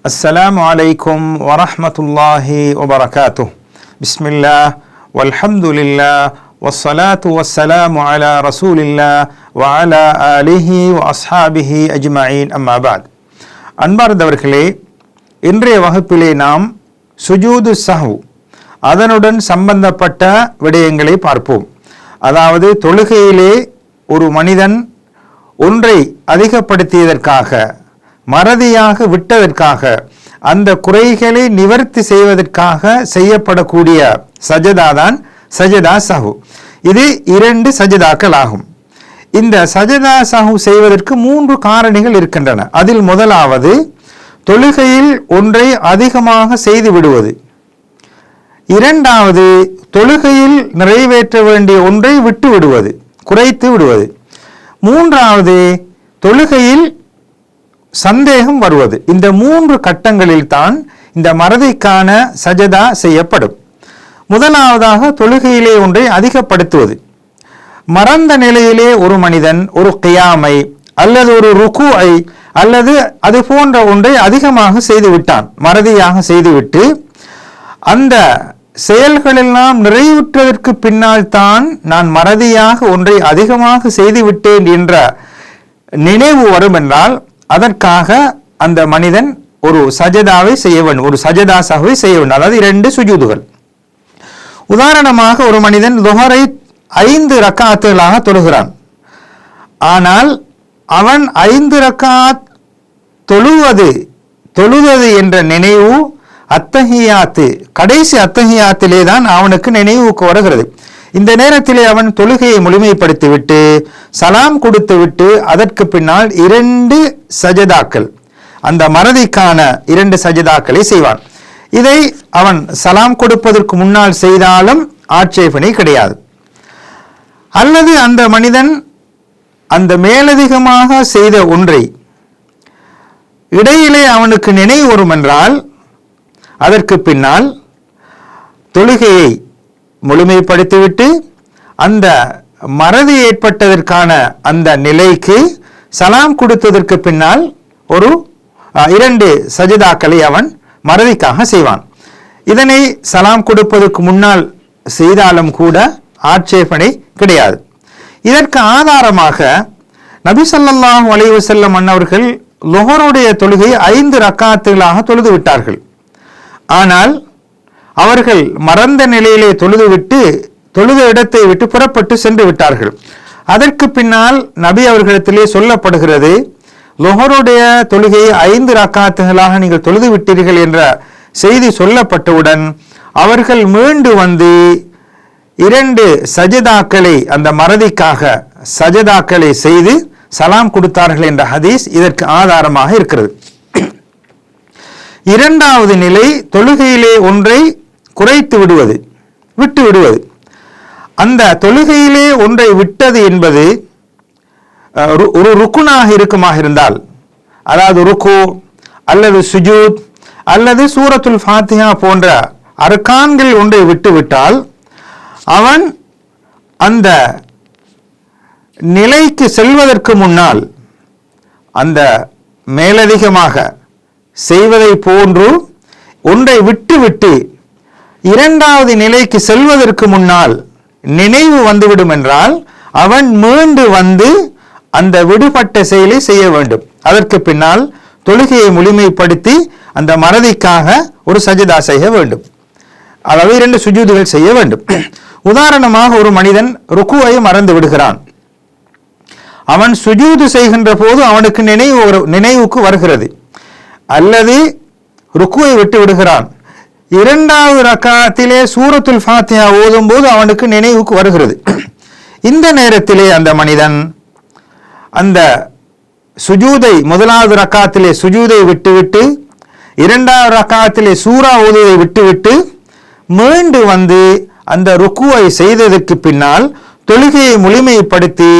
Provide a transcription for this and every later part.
அஸ்ஸலாமு அலைக்கும் வரஹ்மத்துல்லாஹி வபரகாத்துஹ். பிஸ்மில்லாஹ் வல்ஹம்துலில்லாஹ் வஸ்ஸலாத்து வஸ்ஸலாமு அலா ரசூலில்லாஹ் வ அலா ஆலிஹி வ அஸ்ஹாபிஹி அஜ்மஈன். அம்மா பஅத். அன்பார்ந்தவர்களே, இன்றைய வகுப்பிலே நாம் சுஜூது சஹு அதனுடன் சம்பந்தப்பட்ட விடயங்களை பார்ப்போம். அதாவது தொழுகையிலே ஒரு மனிதன் ஒன்றை அதிகப்படுத்தியதற்காக, மறதியாக விட்டதற்காக, அந்த குறைகளை நிவர்த்தி செய்வதற்காக செய்யப்படக்கூடிய சஜதா தான் சஜதா சஹு. இது 2 சஜதாக்கள் ஆகும். இந்த சஜதா சஹு செய்வதற்கு 3 காரணிகள் இருக்கின்றன. அதில் முதலாவது, தொழுகையில் ஒன்றை அதிகமாக செய்து விடுவது. இரண்டாவது, தொழுகையில் நிறைவேற்ற வேண்டிய ஒன்றை விட்டு விடுவது, குறைத்து விடுவது. மூன்றாவது, தொழுகையில் சந்தேகம் வருவது. இந்த 3 கட்டங்களில் தான் இந்த மறதிக்கான சஜதா செய்யப்படும். முதலாவதாக, தொழுகையிலே ஒன்றை அதிகப்படுத்துவது. மறந்த நிலையிலே ஒரு மனிதன் ஒரு கியாமை அல்லது ஒரு ருக்குஐ அல்லது அது போன்ற ஒன்றை அதிகமாக செய்து விட்டான், மறதியாக செய்துவிட்டு அந்த செயல்களெல்லாம் நிறைவுற்றதற்கு பின்னால் தான் நான் மறதியாக ஒன்றை அதிகமாக செய்துவிட்டேன் என்ற நினைவு வரும் என்றால் அதற்காக அந்த மனிதன் ஒரு சஜதாவை செய்ய வேண்டும், ஒரு சஜதா சஹுவை செய்ய வேண்டும். அதாவது 2 சுஜூதுகள். உதாரணமாக, ஒரு மனிதன் லுஹரை 5 ரக்காத்துகளாக தொழுகிறான். ஆனால் அவன் 5 ரக்காத் தொழுவது என்ற நினைவு அத்தஹியாத்து, கடைசி அத்தஹியாத்திலே தான் அவனுக்கு நினைவுக்கு வருகிறது. இந்த நேரத்திலே அவன் தொழுகையை முழுமைப்படுத்திவிட்டு சலாம் கொடுத்துவிட்டு அதற்கு பின்னால் 2 சஜதாக்கள், அந்த மறதிக்கான 2 சஜதாக்களை செய்வான். இதை அவன் சலாம் கொடுப்பதற்கு முன்னால் செய்தாலும் ஆட்சேபனை கிடையாது. அல்லது அந்த மனிதன் அந்த மேலதிகமாக செய்த ஒன்றை இடையிலே அவனுக்கு நினைவு வரும் என்றால் அதற்கு பின்னால் தொழுகையை முழுமைப்படுத்திவிட்டு அந்த மறதி ஏற்பட்டதற்கான அந்த நிலைக்கு சலாம் கொடுத்ததற்கு பின்னால் ஒரு 2 சஜதாக்களை அவன் மறதிக்காக செய்வான். இதனை சலாம் கொடுப்பதற்கு முன்னால் செய்தாலும் கூட ஆட்சேபனை கிடையாது. இதற்கு ஆதாரமாக நபி ஸல்லல்லாஹு அலைஹி வஸல்லம் அன்னவர்கள் லுஹருடைய தொழுகையை 5 ரக்காத்துகளாக தொழுது விட்டார்கள். ஆனால் அவர்கள் மறந்த நிலையிலே தொழுத இடத்தை விட்டு புறப்பட்டு சென்று விட்டார்கள். அதற்கு பின்னால் நபி அவர்களிடத்திலே சொல்லப்படுகிறது, லுஹருடைய தொழுகையை 5 ரக்காத்துகளாக நீங்கள் தொழுது விட்டீர்கள் என்ற செய்தி சொல்லப்பட்டவுடன் அவர்கள் மீண்டு வந்து 2 சஜதாக்களை, அந்த மறதிக்காக சஜதாக்களை செய்து சலாம் கொடுத்தார்கள் என்ற ஹதீஸ் இதற்கு ஆதாரமாக இருக்கிறது. இரண்டாவது நிலை, தொழுகையிலே ஒன்றை குறைத்து விடுவது, விட்டு விடுவது. அந்த தொழுகையிலே ஒன்றை விட்டது என்பது ஒரு ருக்குனாக இருக்குமாக இருந்தால், அதாவது ருக்கு அல்லது சுஜூத் அல்லது சூரத்துல் ஃபாத்திஹா போன்ற அர்கான்கள் ஒன்றை விட்டுவிட்டால் அவன் அந்த நிலைக்கு செல்வதற்கு முன்னால் அந்த மேலதிகமாக செய்வதை போன்று ஒன்றை விட்டுவிட்டு 2வது நிலைக்கு செல்வதற்கு முன்னால் நினைவு வந்துவிடும் என்றால் அவன் மீண்டு வந்து அந்த விடுபட்ட செயலை செய்ய வேண்டும். அதற்கு பின்னால் தொழுகையை முழுமைப்படுத்தி அந்த மறதிக்காக ஒரு சஜதா செய்ய வேண்டும், அதாவது 2 சுஜூதுகள் செய்ய வேண்டும். உதாரணமாக, ஒரு மனிதன் ருக்குவை மறந்து விடுகிறான். அவன் சுஜூது செய்கின்ற போது அவனுக்கு நினைவுக்கு வருகிறது, அல்லது ருக்குவை விட்டு விடுகிறான். 2வது ரக்காத்திலே சூரத்துல் ஃபாத்திஹா ஓதும் போது அவனுக்கு நினைவுக்கு வருகிறது. இந்த நேரத்திலே அந்த மனிதன் அந்த சுஜூதை, 1வது ரக்காத்திலே சுஜூதை விட்டுவிட்டு 2வது ரக்காத்திலே சூரா ஓதுவதை விட்டுவிட்டு மீண்டு வந்து அந்த ருக்குவை செய்ததற்கு பின்னால் தொழுகையை முழுமைப்படுத்தி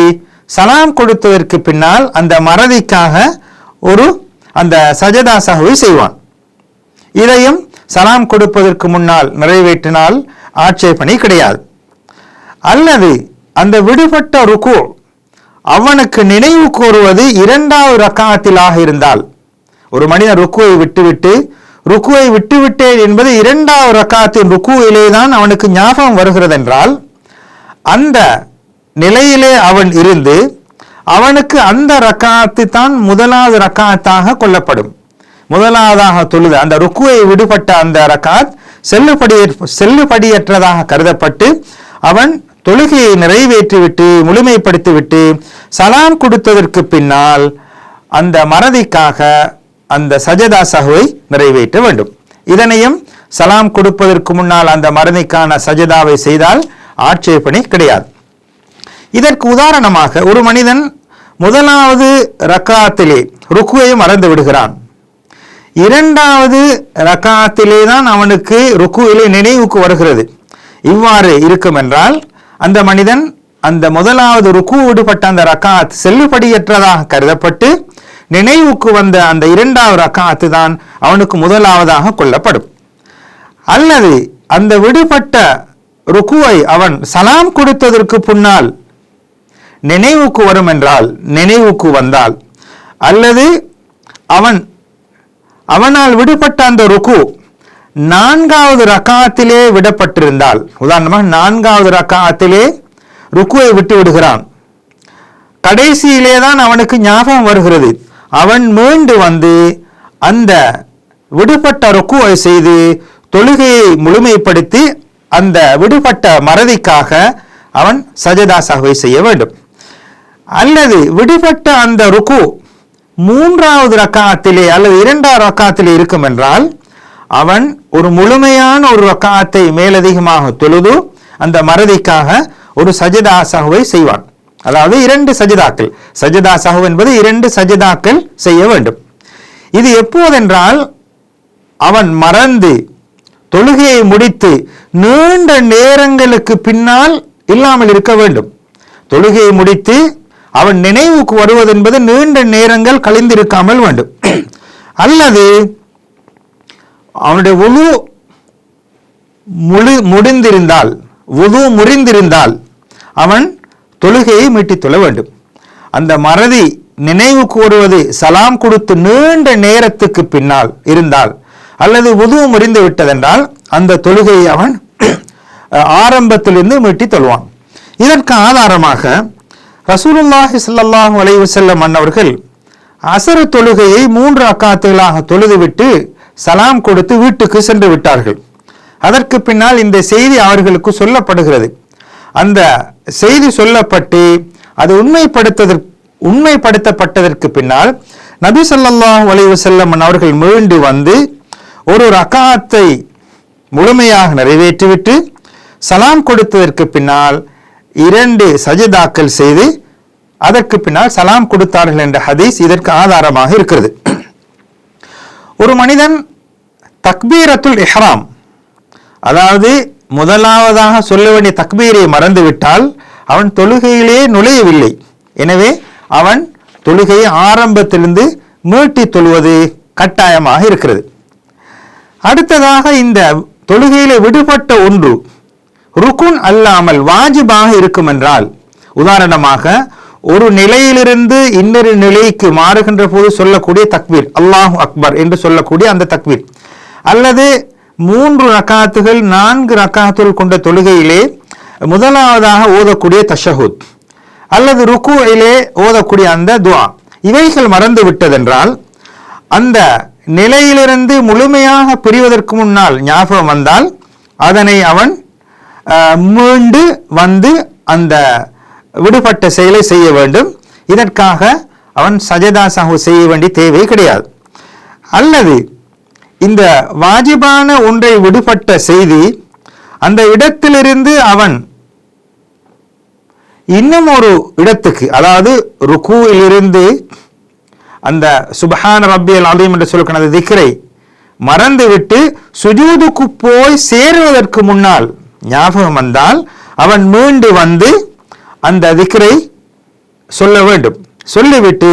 சலாம் கொடுத்ததற்கு பின்னால் அந்த மறதிக்காக அந்த சஜதா சஹுவை செய்வான். இதையும் சலாம் கொடுப்பதற்கு முன்னால் நிறைவேற்றினால் ஆட்சேபனை கிடையாது. அல்லது அந்த விடுபட்ட ருக்கு அவனுக்கு நினைவு கூறுவது 2வது ரக்காத்திலாக இருந்தால், ஒரு மனிதன் ருக்குவை விட்டுவிட்டேன் என்பது இரண்டாவது ரக்காத்தின் ருக்குவிலே தான் அவனுக்கு ஞாபகம் வருகிறது என்றால், அந்த நிலையிலே அவன் இருந்து அவனுக்கு அந்த ரக்காத்து தான் முதலாவது ரக்காத்தாக கொள்ளப்படும். முதலாவதாக தொழுது அந்த ருக்குவை விடுபட்ட அந்த ரக்காத் செல்லுபடியற்றதாக கருதப்பட்டு அவன் தொழுகையை நிறைவேற்றிவிட்டு முழுமைப்படுத்திவிட்டு சலாம் கொடுத்ததற்கு பின்னால் அந்த மறதிக்காக அந்த சஜதா சஹ்வை நிறைவேற்ற வேண்டும். இதனையும் சலாம் கொடுப்பதற்கு முன்னால் அந்த மறதிக்கான சஜதாவை செய்தால் ஆட்சேபனை கிடையாது. இதற்கு உதாரணமாக, ஒரு மனிதன் முதலாவது ரக்காத்திலே ருக்குவை மறந்து விடுகிறான். இரண்டாவது ரக்காத்திலே தான் அவனுக்கு ருக்குவிலே நினைவுக்கு வருகிறது. இவ்வாறு இருக்கும் என்றால் அந்த மனிதன் அந்த முதலாவது ருக்கு விடுபட்ட அந்த ரக்காத் செல்லுபடியற்றதாக கருதப்பட்டு நினைவுக்கு வந்த அந்த இரண்டாவது ரக்காத்து தான் அவனுக்கு முதலாவதாக கொள்ளப்படும். அல்லது அந்த விடுபட்ட ருக்குவை அவன் சலாம் கொடுத்ததற்கு பின்னால் நினைவுக்கு வரும் என்றால், நினைவுக்கு வந்தால், அல்லது அவனால் விடுபட்ட அந்த ருக்கு நான்காவது ரக்காத்திலே விடப்பட்டிருந்தால், உதாரணமாக நான்காவது ரக்காத்திலே ருக்குவை விட்டு விடுகிறான், கடைசியிலே தான் அவனுக்கு ஞாபகம் வருகிறது, அவன் மீண்டு வந்து அந்த விடுபட்ட ருக்குவை செய்து தொழுகையை முழுமைப்படுத்தி அந்த விடுபட்ட மறதிக்காக அவன் சஜதா சஹ்வை செய்ய வேண்டும். அல்லது விடுபட்ட அந்த ருக்கு மூன்றாவது ரக்காத்திலே அல்லது இரண்டாவது ரக்காத்திலே இருக்கும் என்றால் அவன் ஒரு முழுமையான ஒரு ரக்காத்தை மேலதிகமாக தொழுது அந்த மறதிக்காக ஒரு சஜதா சஹ்வை செய்வான். அதாவது 2 சஜதாக்கள், சஜதா சஹ்வ் என்பது 2 சஜதாக்கள் செய்ய வேண்டும். இது எப்போதென்றால் அவன் மறந்து தொழுகையை முடித்து நீண்ட நேரங்களுக்கு பின்னால் இல்லாமல் இருக்க வேண்டும். தொழுகையை முடித்து அவன் நினைவுக்கு வருவது என்பது நீண்ட நேரங்கள் கழிந்திருக்காமல் வேண்டும். அல்லது அவனுடைய வுது முறிந்திருந்தால் அவன் தொழுகையை மீட்டித் தொழ வேண்டும். அந்த மறதி நினைவுக்கு வருவது சலாம் கொடுத்து நீண்ட நேரத்துக்கு பின்னால் இருந்தால் அல்லது வுது முறிந்து விட்டதென்றால் அந்த தொழுகையை அவன் ஆரம்பத்திலிருந்து மீட்டித் தொழுவான். இதற்கு ஆதாரமாக ரசூலுல்லாஹி ஸல்லல்லாஹு அலைஹி வஸல்லம் அன்னவர்கள் அஸர் தொழுகையை 3 ரக்காத்துகளாக தொழுதுவிட்டு சலாம் கொடுத்து வீட்டுக்கு சென்று விட்டார்கள். அதற்கு பின்னால் இந்த செய்தி அவர்களுக்கு சொல்லப்படுகிறது. அந்த செய்தி சொல்லப்பட்டு அது உண்மைப்படுத்தப்பட்டதற்கு பின்னால் நபி ஸல்லல்லாஹு அலைஹி வஸல்லம் அவர்கள் மீண்டு வந்து ஒரு ரக்காத்தை முழுமையாக நிறைவேற்றிவிட்டு சலாம் கொடுத்ததற்கு பின்னால் 2 சஜதாக்கள் செய்து அதற்கு பின்னால் சலாம் கொடுத்தார்கள் என்ற ஹதீஸ் இதற்கு ஆதாரமாக இருக்கிறது. ஒரு மனிதன் தக்பீரத்துல் இஹ்ராம், அதாவது முதலாவதாக சொல்ல வேண்டிய தக்பீரை மறந்துவிட்டால் அவன் தொழுகையிலே நுழையவில்லை. எனவே அவன் தொழுகையை ஆரம்பத்திலிருந்து மீட்டி தொழுவது கட்டாயமாக இருக்கிறது. அடுத்ததாக இந்த தொழுகையிலே விடுபட்ட ஒன்று ருக்குன் அல்லாமல் வாஜிபாக இருக்கும் என்றால், உதாரணமாக ஒரு நிலையிலிருந்து இன்னொரு நிலைக்கு மாறுகின்ற போது சொல்லக்கூடிய தக்பீர், அல்லாஹு அக்பர் என்று சொல்லக்கூடிய அந்த தக்பீர், அல்லது 3 ரக்காத்துகள் 4 ரக்காத்துகள் கொண்ட தொழுகையிலே முதலாவதாக ஓதக்கூடிய தஷஹுத், அல்லது ருக்குவிலே ஓதக்கூடிய அந்த துஆ, இவைகள் மறந்து விட்டதென்றால் அந்த நிலையிலிருந்து முழுமையாக பிரிவதற்கு முன்னால் ஞாபகம் வந்தால் அதனை அவன் மீண்டு வந்து அந்த விடுபட்ட செயலை செய்ய வேண்டும். இதற்காக அவன் சஜதா சஹ்வு செய்ய வேண்டிய தேவை கிடையாது. அல்லது இந்த வாஜிபான ஒன்றை விடுபட்ட செய்தி அந்த இடத்திலிருந்து அவன் இன்னும் ஒரு இடத்துக்கு, அதாவது ருக்குவிலிருந்து அந்த சுப்ஹான ரப்பியல் அலீம் என்று சொல்லக்கூடிய அந்த திக்ரை மறந்துவிட்டு சுஜூதுக்கு போய் சேருவதற்கு முன்னால் ஞாபகம் வந்தால் அவன் மீண்டு வந்து அந்த திக்ரை சொல்ல வேண்டும். சொல்லிவிட்டு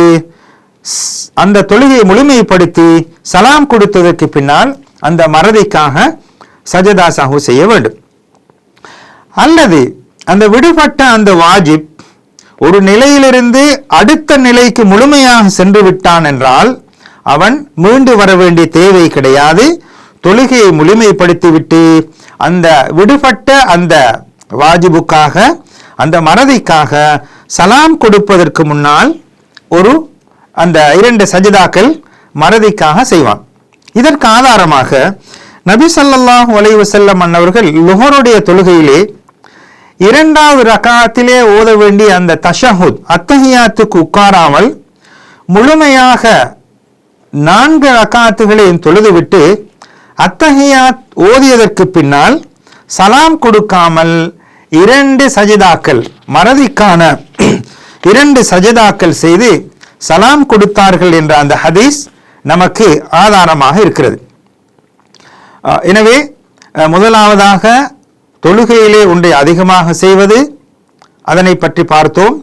அந்த தொழுகையை முழுமைப்படுத்தி சலாம் கொடுத்ததற்கு பின்னால் அந்த மறதிக்காக சஜதா சஹ்வு செய்ய வேண்டும். அல்லது அந்த விடுபட்ட அந்த வாஜிப் ஒரு நிலையிலிருந்து அடுத்த நிலைக்கு முழுமையாக சென்று விட்டான் என்றால் அவன் மீண்டு வர வேண்டிய தேவை கிடையாது. தொழுகையை முழுமைப்படுத்திவிட்டு அந்த விடுபட்ட அந்த வாஜிபுக்காக, அந்த மறதிக்காக சலாம் கொடுப்பதற்கு முன்னால் அந்த 2 சஜிதாக்கள் மறதிக்காக செய்வான். இதற்கு ஆதாரமாக நபி ஸல்லல்லாஹு அலைஹி வஸல்லம் அன்னவர்கள் லுஹருடைய தொழுகையிலே 2வது ரக்காத்திலே ஓத வேண்டிய அந்த தஷஹுத் அத்தஹியாத்துக்கு உட்காராமல் முழுமையாக 4 ரக்காத்துகளையும் தொழுதுவிட்டு அத்தஹியாத் ஓதியதற்கு பின்னால் சலாம் கொடுக்காமல் 2 சஜிதாக்கள் மறதிக்கான 2 சஜிதாக்கள் செய்து சலாம் கொடுத்தார்கள் என்ற அந்த ஹதீஸ் நமக்கு ஆதாரமாக இருக்கிறது. எனவே முதலாவதாக தொழுகையிலே ஒன்றை அதிகமாக செய்வது, அதனை பற்றி பார்த்தோம்.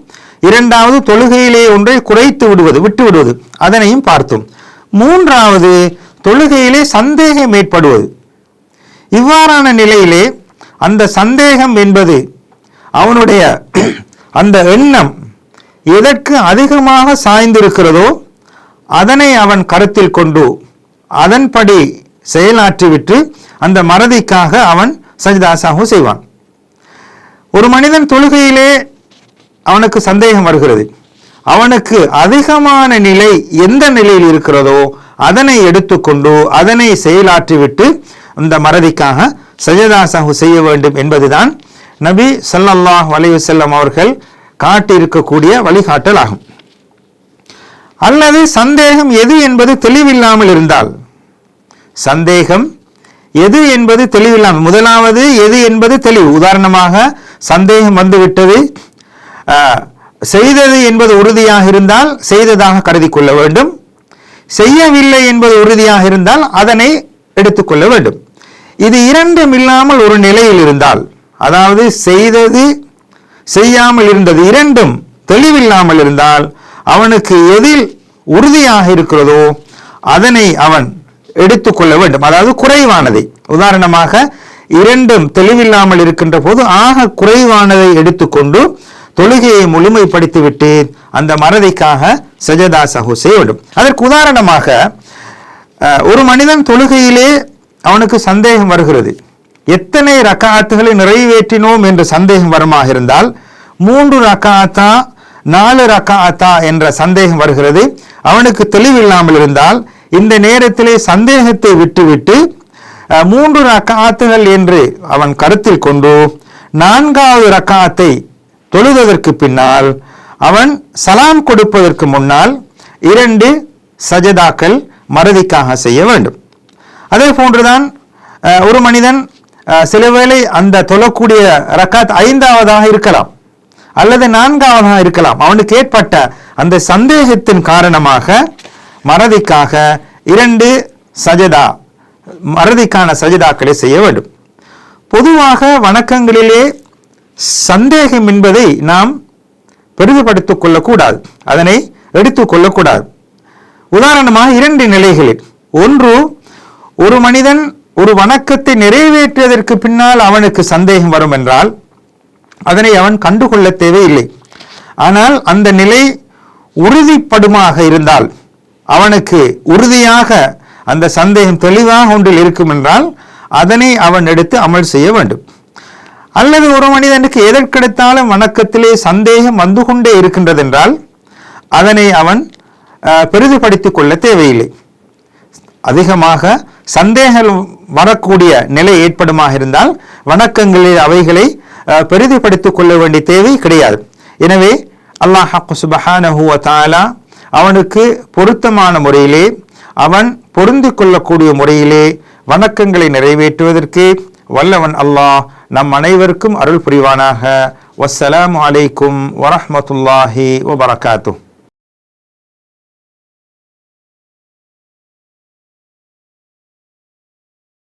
2வது தொழுகையிலே ஒன்றை குறைத்து விட்டு விடுவது, அதனையும் பார்த்தோம். 3வது தொழுகையிலே சந்தேகம் ஏற்படுவது. இவ்வாறான நிலையிலே அந்த சந்தேகம் என்பது அவனுடைய அந்த எண்ணம் எதற்கு அதிகமாக சாய்ந்திருக்கிறதோ அதனை அவன் கருத்தில் கொண்டு அதன்படி செயலாற்றிவிட்டு அந்த மறதிக்காக அவன் சஜ்தா சஹு செய்வான். ஒரு மனிதன் தொழுகையிலே அவனுக்கு சந்தேகம் வருகிறது, அவனுக்கு அதிகமான நிலை எந்த நிலையில் இருக்கிறதோ அதனை எடுத்துக்கொண்டு அதனை செயலாற்றிவிட்டு அந்த மறதிக்காக சஜ்தா சஹு செய்ய வேண்டும் என்பதுதான் நபி ஸல்லல்லாஹு அலைஹி வஸல்லம் அவர்கள் காட்டியிருக்கக்கூடிய வழிகாட்டல் ஆகும். அல்லது சந்தேகம் எது என்பது தெளிவில்லாமல் இருந்தால், சந்தேகம் எது என்பது தெளிவில்லாமல், முதலாவது எது என்பது தெளிவு, உதாரணமாக சந்தேகம் வந்துவிட்டது, செய்தது என்பது உறுதியாக இருந்தால் செய்ததாக கருதி கொள்ள வேண்டும், செய்யவில்லை என்பது உறுதியாக இருந்தால் அதனை எடுத்துக்கொள்ள வேண்டும். இது இரண்டும் இல்லாமல் ஒரு நிலையில் இருந்தால், அதாவது செய்தது செய்யாமல் இருந்தது இரண்டும் தெளிவில்லாமல் இருந்தால் அவனுக்கு எதில் உறுதியாக இருக்கிறதோ அதனை அவன் எடுத்துக்கொள்ள வேண்டும். அதாவது குறைவானதை, உதாரணமாக இரண்டும் தெளிவில்லாமல் இருக்கின்ற போது ஆக குறைவானதை எடுத்துக்கொண்டு தொழுகையை முழுமைப்படுத்திவிட்டு அந்த மறதிக்காக சஜதா சஹு செய்ய வேண்டும். அதற்கு உதாரணமாக ஒரு மனிதன் தொழுகையிலே அவனுக்கு சந்தேகம் வருகிறது, எத்தனை ரக்காத்துகளை நிறைவேற்றினோம் என்று சந்தேகம் வருமாக இருந்தால் 3 ரக்காத்தா 4 ரக்காத்தா என்ற சந்தேகம் வருகிறது, அவனுக்கு தெளிவில்லாமல் இருந்தால் இந்த நேரத்திலே சந்தேகத்தை விட்டுவிட்டு 3 ரக்காத்துகள் என்று அவன் கருத்தில் கொண்டு 4வது ரக்காத்தை தொழுவதற்கு பின்னால் அவன் சலாம் கொடுப்பதற்கு முன்னால் 2 சஜதாக்கள் மறதிக்காக செய்ய வேண்டும். அதே போன்றுதான் ஒரு மனிதன் சில வேளை அந்த தொழக்கூடிய ரக்காத் 5வதாக இருக்கலாம் அல்லது 4வதாக இருக்கலாம், அவனுக்கு ஏற்பட்ட அந்த சந்தேகத்தின் காரணமாக மறதிக்காக 2 சஜதா மறதிக்கான சஜதாக்களை செய்ய வேண்டும். பொதுவாக வணக்கங்களிலே சந்தேகம் என்பதை நாம் பெரிதுபடுத்திக் கொள்ளக்கூடாது, அதனை எடுத்துக்கொள்ளக்கூடாது. உதாரணமாக 2 நிலைகளில், ஒன்று, ஒரு மனிதன் ஒரு வணக்கத்தை நிறைவேற்றியதற்கு பின்னால் அவனுக்கு சந்தேகம் வரும் என்றால் அதனை அவன் கண்டுகொள்ள தேவையில்லை. ஆனால் அந்த நிலை உறுதிப்படுமாக இருந்தால், அவனுக்கு உறுதியாக அந்த சந்தேகம் தெளிவாக ஒன்றில் இருக்கும் என்றால் அதனை அவன் எடுத்து அமல் செய்ய வேண்டும். அல்லது ஒரு மனிதனுக்கு எதற்கெடுத்தாலும் வணக்கத்திலே சந்தேகம் வந்து கொண்டே இருக்கின்றது என்றால் அதனை அவன் பெரிதுபடுத்திக் கொள்ள தேவையில்லை. அதிகமாக சந்தேகம் வரக்கூடிய நிலை ஏற்படுமாக இருந்தால் வணக்கங்களில் அவைகளை பெரிதுபடுத்திக் கொள்ள வேண்டிய தேவை கிடையாது. எனவே அல்லாஹ் சுப்ஹானஹு வ தஆலா அவனுக்கு பொருத்தமான முறையிலே, அவன் பொருந்திக் கொள்ளக்கூடிய முறையிலே வணக்கங்களை நிறைவேற்றுவதற்கு வல்லவன் அல்லாஹ் நம் அனைவருக்கும் அருள் புரிவானாக. வஸ்ஸலாமு அலைக்கும் வரஹ்மத்துல்லாஹி வபரகாத்துஹு.